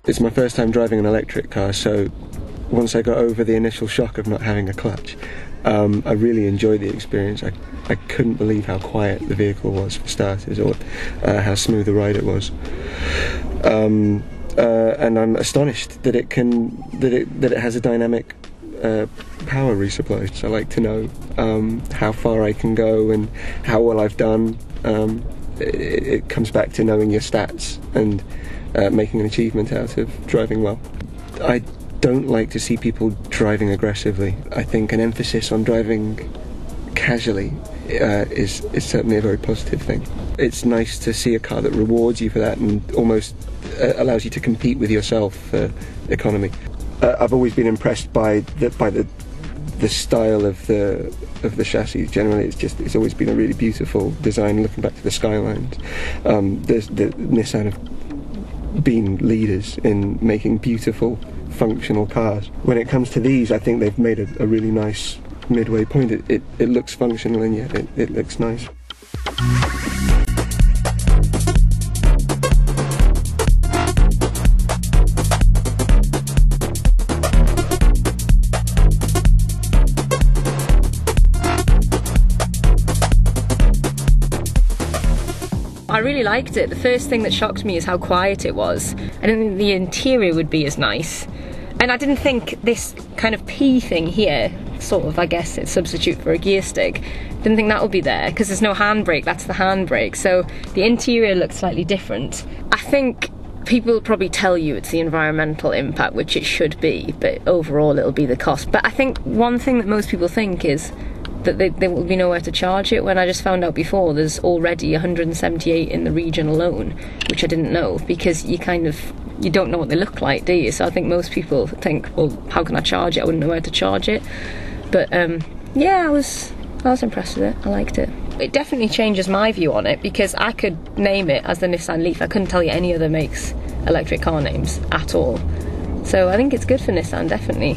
It's my first time driving an electric car, so once I got over the initial shock of not having a clutch, I really enjoyed the experience. I couldn't believe how quiet the vehicle was for starters, or how smooth the ride it was. And I'm astonished that it has a dynamic power resupply. So I like to know how far I can go and how well I've done. It comes back to knowing your stats and making an achievement out of driving well. I don't like to see people driving aggressively. I think an emphasis on driving casually is certainly a very positive thing. It's nice to see a car that rewards you for that and almost allows you to compete with yourself for economy. I've always been impressed by the style of the chassis. Generally, it's always been a really beautiful design. Looking back to the Skylines, the Nissan have been leaders in making beautiful, functional cars. When it comes to these, I think they've made a really nice midway point. It looks functional and yet it looks nice. I really liked it. The first thing that shocked me is how quiet it was. I didn't think the interior would be as nice. And I didn't think this kind of P thing here, sort of, I guess it's substitute for a gear stick, didn't think that would be there because there's no handbrake, that's the handbrake. So the interior looks slightly different. I think people probably tell you it's the environmental impact, which it should be, but overall it'll be the cost. But I think one thing that most people think is that there will be nowhere to charge it, when I just found out before there's already 178 in the region alone, which I didn't know, because you don't know what they look like, do you? So I think most people think, well, how can I charge it? I wouldn't know where to charge it. But yeah, I was impressed with it. I liked it. It definitely changes my view on it, because I could name it as the Nissan LEAF. I couldn't tell you any other makes electric car names at all. So I think it's good for Nissan, definitely.